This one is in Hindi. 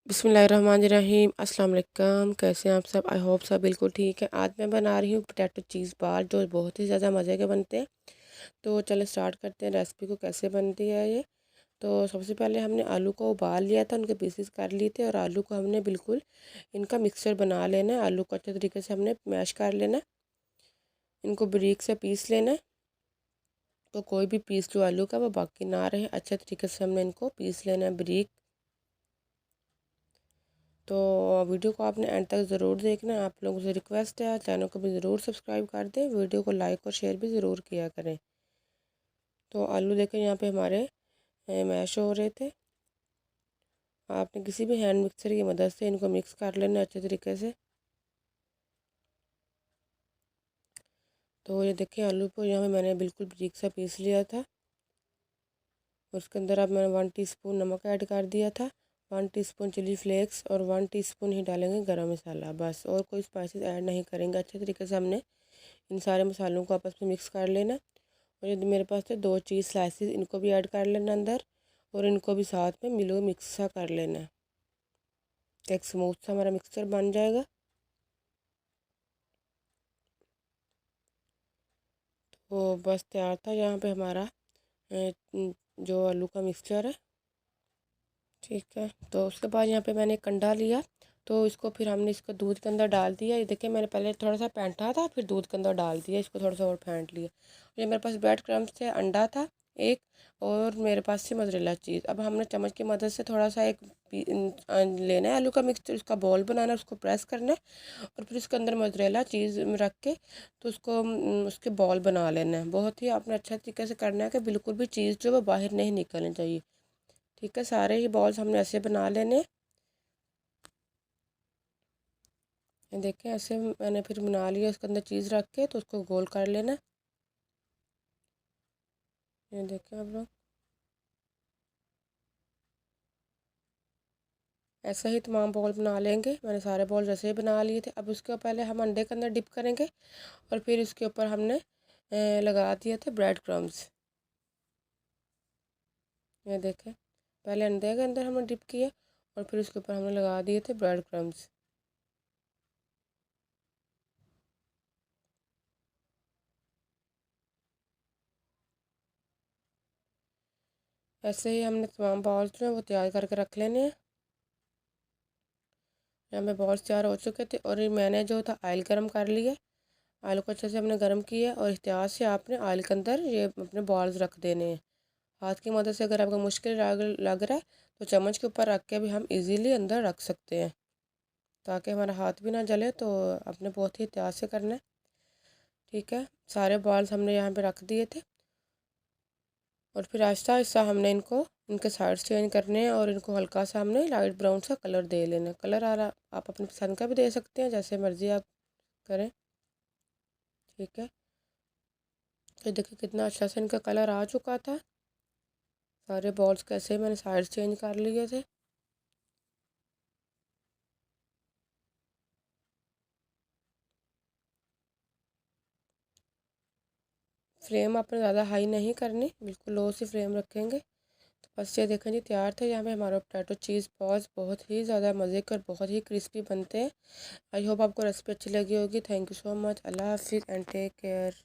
बिस्मिल्लाहिर्रहमानिर्रहीम अस्सलाम वालेकुम। कैसे हैं आप सब? आई होप सब बिल्कुल ठीक है। आज मैं बना रही हूँ पोटैटो चीज़ बाल, जो बहुत ही ज़्यादा मज़े के बनते हैं। तो चलो स्टार्ट करते हैं रेसिपी को, कैसे बनती है ये। तो सबसे पहले हमने आलू को उबाल लिया था, उनके पीसेस कर लिए थे, और आलू को हमने बिल्कुल इनका मिक्सचर बना लेना है। आलू को अच्छे तरीके से हमने मैश कर लेना है, इनको बारीक से पीस लेना है। तो कोई भी पीस जो आलू का वो बाकी ना रहे, अच्छे तरीके से हमने इनको पीस लेना है बारीक। तो वीडियो को आपने एंड तक ज़रूर देखना है। आप लोगों से रिक्वेस्ट है, चैनल को भी ज़रूर सब्सक्राइब कर दें, वीडियो को लाइक और शेयर भी ज़रूर किया करें। तो आलू देखें यहाँ पे हमारे मैश हो रहे थे। आपने किसी भी हैंड मिक्सर की मदद से इनको मिक्स कर लेना अच्छे तरीके से। तो ये देखें आलू को यहाँ पे मैंने बिल्कुल बारीक सा पीस लिया था। उसके अंदर अब मैंने 1 टीस्पून नमक ऐड कर दिया था, 1 टीस्पून चिली फ्लेक्स, और 1 टीस्पून ही डालेंगे गरम मसाला, बस। और कोई स्पाइसेस ऐड नहीं करेंगे। अच्छे तरीके से हमने इन सारे मसालों को आपस में मिक्स कर लेना। और यदि मेरे पास थे 2 चीज़ स्लाइसिस, इनको भी ऐड कर लेना अंदर, और इनको भी साथ में मिलो मिक्स सा कर लेना है। एक स्मूथ सा हमारा मिक्सचर बन जाएगा। तो बस तैयार था यहाँ पे हमारा जो आलू का मिक्सचर है। ठीक है, तो उसके बाद यहाँ पे मैंने एक अंडा लिया, तो इसको फिर हमने इसको दूध के अंदर डाल दिया। ये देखिए मैंने पहले थोड़ा सा फेंटा था, फिर दूध के अंदर डाल दिया, इसको थोड़ा सा और फेंट लिया। ये मेरे पास ब्रेड क्रम्स थे, अंडा था एक, और मेरे पास थी मोज़रेला चीज़। अब हमने चम्मच की मदद से थोड़ा सा लेना है आलू का मिक्सचर, उसका बॉल बनाना है, उसको प्रेस करना है, और फिर उसके अंदर मोज़रेला चीज़ रख के तो उसको उसके बॉल बना लेना है। बहुत ही आपने अच्छा तरीके से करना है कि बिल्कुल भी चीज़ जो वो बाहर नहीं निकलनी चाहिए। ठीक है, सारे ही बॉल्स हमने ऐसे बना लेने। ये देखें ऐसे मैंने फिर बना लिया, उसके अंदर चीज़ रख के तो उसको गोल कर लेना। ये देखें आप लोग, ऐसे ही तमाम बॉल बना लेंगे। मैंने सारे बॉल जैसे ही बना लिए थे। अब उसके पहले हम अंडे के अंदर डिप करेंगे, और फिर इसके ऊपर हमने लगा दिए थे ब्रेड क्रम्स। ये देखें, पहले अंडे के अंदर हमने डिप किया, और फिर उसके ऊपर हमने लगा दिए थे ब्रेड क्रम्स। ऐसे ही हमने तमाम बॉल्स जो हैं वो तैयार करके रख लेने हैं। यहाँ पे बॉल्स तैयार हो चुके थे, और ये मैंने जो था ऑयल गर्म कर लिया। आलू को अच्छे से हमने गर्म किया, और एहतियात से आपने ऑयल के अंदर ये अपने बॉल्स रख देने हैं। हाथ की मदद से अगर आपको मुश्किल लग रहा है तो चम्मच के ऊपर रख के भी हम इजीली अंदर रख सकते हैं, ताकि हमारा हाथ भी ना जले। तो आपने बहुत ही एहतियात से करना है। ठीक है, सारे बॉल्स हमने यहाँ पे रख दिए थे, और फिर आहिस्ता आहिस्ता हमने इनको इनके साइड्स चेंज करने हैं, और इनको हल्का सा हमने लाइट ब्राउन सा कलर दे लेना। कलर आ रहा, आप अपनी पसंद का भी दे सकते हैं, जैसे मर्ज़ी आप करें। ठीक है, तो देखिए कितना अच्छा से इनका कलर आ चुका था। सारे बॉल्स कैसे मैंने साइड चेंज कर लिए थे। फ्लेम आपने ज़्यादा हाई नहीं करनी, बिल्कुल लो सी फ्लेम रखेंगे। तो बस ये देखें जी, तैयार थे यहाँ पे हमारा पोटैटो चीज़ बॉल्स। बहुत ही ज़्यादा मज़े के और बहुत ही क्रिस्पी बनते हैं। आई होप आपको रेसिपी अच्छी लगी होगी। Thank you so much. अल्लाह हाफिज़ एंड टेक केयर।